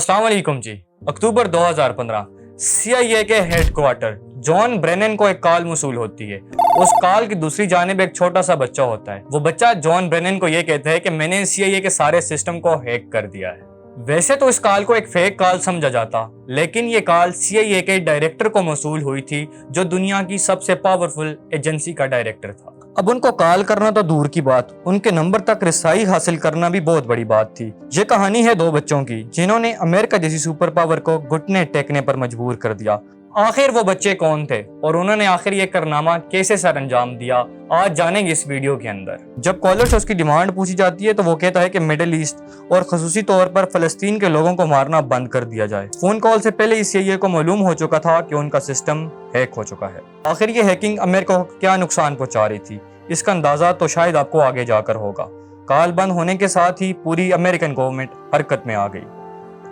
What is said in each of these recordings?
अस्सलाम वालेकुम जी। अक्टूबर 2015 CIA के हेडक्वार्टर जॉन ब्रेनन को एक कॉल मौसूल होती है। उस कॉल की दूसरी जानिब एक छोटा सा बच्चा होता है। वो बच्चा जॉन ब्रेनन को ये कहता है कि मैंने CIA के सारे सिस्टम को हैक कर दिया है। वैसे तो इस कॉल को एक फेक कॉल समझा जाता, लेकिन ये कॉल CIA के डायरेक्टर को मौसूल हुई थी, जो दुनिया की सबसे पावरफुल एजेंसी का डायरेक्टर था। अब उनको कॉल करना तो दूर की बात, उनके नंबर तक रसाई हासिल करना भी बहुत बड़ी बात थी। ये कहानी है दो बच्चों की, जिन्होंने अमेरिका जैसी सुपर पावर को घुटने टेकने पर मजबूर कर दिया। आखिर वो बच्चे कौन थे और उन्होंने आखिर ये कारनामा कैसे सर अंजाम दिया, आज जानेंगे इस वीडियो के अंदर। जब कॉलर से उसकी डिमांड पूछी जाती है तो वो कहता है कि मिडिल ईस्ट और खसूसी तौर पर फलस्तीन के लोगों को मारना बंद कर दिया जाए। फोन कॉल से पहले CIA को मालूम हो चुका था कि उनका सिस्टम हैक हो चुका है। आखिर ये हैकिंग अमेरिका को क्या नुकसान पहुंचा रही थी, इसका अंदाजा तो शायद आपको आगे जाकर होगा। कॉल बंद होने के साथ ही पूरी अमेरिकन गवर्नमेंट हरकत में आ गई।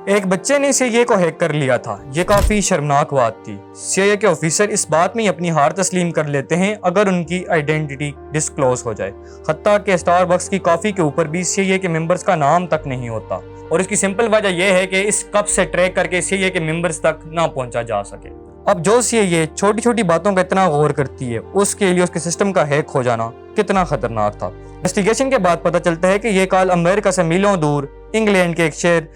एक बच्चे ने CIA को हैक कर लिया था, ये काफी शर्मनाक बात थी। CIA के ऑफिसर इस बात में अपनी हार तस्लीम कर लेते हैं अगर उनकी आइडेंटिटी डिस्क्लोज हो जाए। हत्ता के स्टारबक्स की कॉफी के ऊपर भी CIA के मेंबर्स का नाम तक नहीं होता, और इसकी सिंपल वजह यह है कि इस कप से ट्रैक करके CIA के मेंबर्स तक ना पहुंचा जा सके। अब जो CIA छोटी छोटी बातों का इतना गौर करती है, उसके लिए उसके सिस्टम का हैक हो जाना कितना खतरनाक था। इन्वेस्टिगेशन के बाद पता चलता है कि यह कॉल अमेरिका से मीलों दूर इंग्लैंड के एक शहर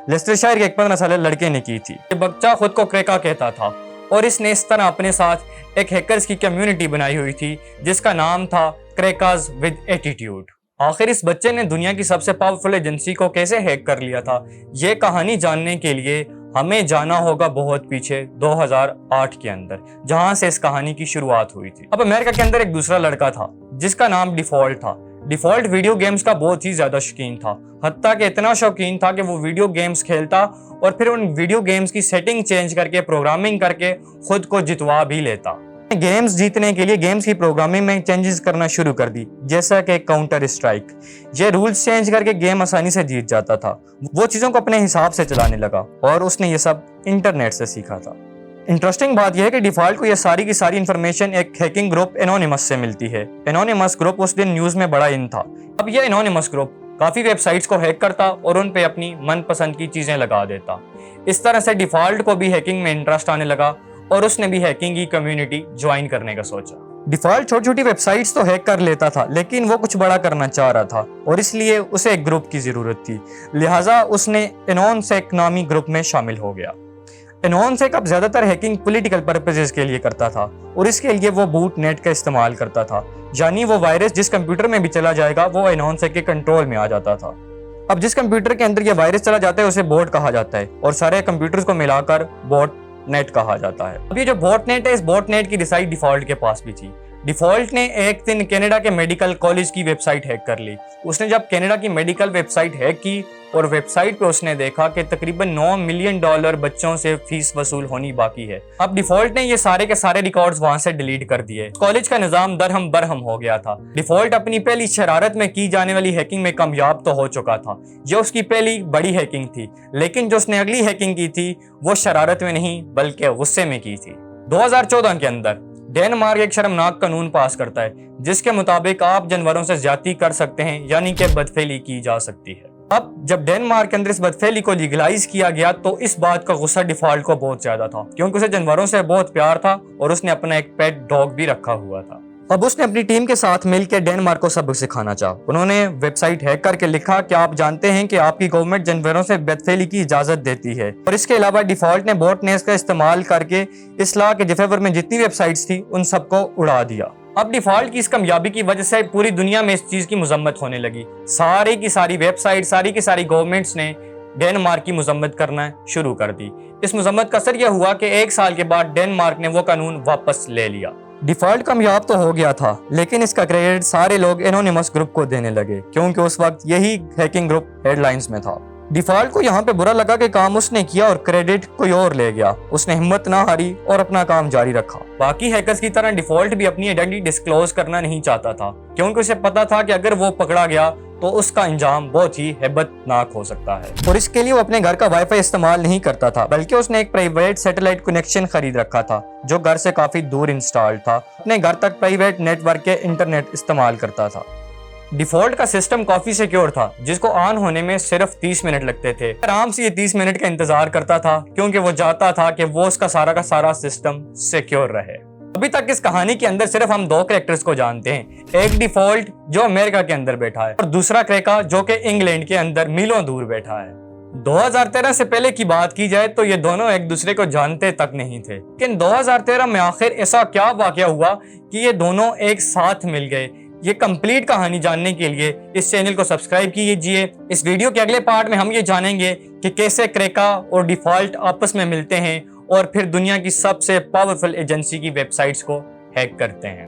लेस्टरशायर के एक 15 साल लड़के ने की थी। ये बच्चा खुद को क्रेका कहता था और इसने इस तरह अपने साथ एक हैकर्स की कम्युनिटी बनाई हुई थी जिसका नाम था क्रेकाज विद एटीट्यूड। आखिर इस बच्चे ने दुनिया की सबसे पावरफुल एजेंसी को कैसे हैक कर लिया था, ये कहानी जानने के लिए हमें जाना होगा बहुत पीछे 2008 के अंदर, जहां से इस कहानी की शुरुआत हुई थी। अब अमेरिका के अंदर एक दूसरा लड़का था जिसका नाम डिफॉल्ट था। डिफॉल्ट वीडियो गेम्स का बहुत ही ज्यादा शौकीन था, हत्ता कि इतना शौकीन था कि वो वीडियो गेम्स खेलता और फिर उन वीडियो गेम्स की सेटिंग चेंज करके प्रोग्रामिंग करके खुद को जितवा भी लेता। गेम्स जीतने के लिए गेम्स की प्रोग्रामिंग में चेंजेस करना शुरू कर दी, जैसा कि काउंटर स्ट्राइक। ये रूल्स चेंज करके गेम आसानी से जीत जाता था। वो चीजों को अपने हिसाब से चलाने लगा और उसने ये सब इंटरनेट से सीखा था। इंटरेस्टिंग बात यह है कि डिफॉल्ट को यह सारी की सारी इंफॉर्मेशन एक हैकिंग ग्रुप एनोनिमस से मिलती है। एनोनिमस ग्रुप उस दिन न्यूज में बड़ा इन था। अब यह एनोनिमस ग्रुप काफी वेबसाइट्स को हैक करता और उन पे अपनी मनपसंद की चीजें लगा देता। इस तरह से डिफॉल्ट को भी हैकिंग में इंटरेस्ट आने लगा और उसने भी हैकिंग की कम्युनिटी ज्वाइन करने का सोचा। डिफॉल्ट छोटी छोटी वेबसाइट्स तो हैक कर लेता था, लेकिन वो कुछ बड़ा करना चाह रहा था और इसलिए उसे एक ग्रुप की जरूरत थी। लिहाजा उसने एनोनसेक नामी ग्रुप में शामिल हो गया। एनोनसेक अब ज्यादातर हैकिंग पॉलिटिकल पर्पसेस के लिए करता था और इसके लिए वो बूट नेट का इस्तेमाल करता था, यानी वो वायरस जिस कंप्यूटर में भी चला जाएगा वो एनोनसेक के कंट्रोल में आ जाता था। अब जिस कंप्यूटर के अंदर ये वायरस चला जाता है उसे बोट कहा जाता है और सारे कंप्यूटर्स को मिलाकर बोट नेट कहा जाता है। अब ये जो बोट नेट है, इस बोट नेट की रिसाइट डिफॉल्ट के पास भी थी। डिफॉल्ट ने एक दिन कनाडा के मेडिकल कॉलेज की वेबसाइट हैक कर ली। उसने जब कनाडा की मेडिकल वेबसाइट हैक की और वेबसाइट पे उसने देखा कि तकरीबन $9 मिलियन बच्चों से फीस वसूल होनी बाकी है। अब डिफॉल्ट ने ये सारे के सारे रिकॉर्ड्स वहां से डिलीट कर दिए। कॉलेज का निजाम दरहम बरहम हो गया था। डिफॉल्ट अपनी पहली शरारत में की जाने वाली हैकिंग में कामयाब तो हो चुका था, जो उसकी पहली बड़ी हैकिंग थी, लेकिन जो उसने अगली हैकिंग की थी वो शरारत में नहीं बल्कि गुस्से में की थी। 2014 के अंदर डेनमार्क एक शर्मनाक कानून पास करता है जिसके मुताबिक आप जानवरों से ज्यादती कर सकते हैं, यानी कि बदफेली की जा सकती है। अब जब डेनमार्क के अंदर इस बदफेली को लीगलाइज किया गया तो इस बात का गुस्सा डिफॉल्ट को बहुत ज्यादा था, क्योंकि उसे जानवरों से बहुत प्यार था और उसने अपना एक पेट डॉग भी रखा हुआ था। अब उसने अपनी टीम के साथ मिलकर डेनमार्क को सबक सिखाना चाहा। उन्होंने वेबसाइट हैक करके लिखा कि आप जानते हैं कि आपकी गवर्नमेंट जानवरों से बदफेली की इजाजत देती है, और इसके अलावा डिफॉल्ट ने बॉटनेस का इस्तेमाल करके इस लॉ के फेवर में जितनी वेबसाइट्स थी उन सबको उड़ा दिया। अब डिफॉल्ट की इस कामयाबी की वजह से पूरी दुनिया में इस चीज की मजम्मत होने लगी। सारी की सारी वेबसाइट, सारी की सारी गवर्नमेंट्स ने डेनमार्क की मजम्मत करना शुरू कर दी। इस मजम्मत का असर यह हुआ कि 1 साल के बाद डेनमार्क ने वो कानून वापस ले लिया। डिफॉल्ट कामयाब तो हो गया था, लेकिन इसका क्रेडिट सारे लोग एनोनिमस ग्रुप को देने लगे, क्योंकि उस वक्त यही हैकिंग ग्रुप हेडलाइंस में था। डिफॉल्ट को यहाँ पे बुरा लगा कि काम उसने किया और क्रेडिट कोई और ले गया। उसने हिम्मत ना हारी और अपना काम जारी रखा। बाकी हैकर्स की तरह डिफॉल्ट भी अपनी आइडेंटिटी डिस्क्लोज करना नहीं चाहता था, क्योंकि उसे पता था कि अगर वो पकड़ा गया तो उसका अंजाम बहुत ही हैबतनाक हो सकता है। और इसके लिए वो अपने घर का वाईफाई इस्तेमाल नहीं करता था, बल्कि उसने एक प्राइवेट सैटेलाइट कनेक्शन खरीद रखा था जो घर से काफी दूर इंस्टॉल था। अपने घर तक प्राइवेट नेटवर्क के इंटरनेट इस्तेमाल करता था। डिफॉल्ट का सिस्टम काफी सिक्योर था, जिसको ऑन होने में सिर्फ 30 मिनट लगते थे। आराम से ये 30 मिनट का इंतजार करता था, क्योंकि वो चाहता था कि वो उसका सारा का सारा सिस्टम सिक्योर रहे। अभी तक इस कहानी के अंदर सिर्फ हम 2 कैरेक्टर्स को जानते हैं, एक डिफॉल्ट जो अमेरिका के अंदर बैठा है और दूसरा क्रेका जो कि इंग्लैंड के अंदर मीलों दूर बैठा है। 2013 से पहले की बात की जाए तो ये दोनों एक दूसरे को जानते तक नहीं थे, लेकिन 2013 में आखिर ऐसा क्या वाकया हुआ कि ये दोनों एक साथ मिल गए। ये कंप्लीट कहानी जानने के लिए इस चैनल को सब्सक्राइब कीजिए। इस वीडियो के अगले पार्ट में हम ये जानेंगे कि कैसे क्रेका और डिफॉल्ट आपस में मिलते हैं और फिर दुनिया की सबसे पावरफुल एजेंसी की वेबसाइट्स को हैक करते हैं।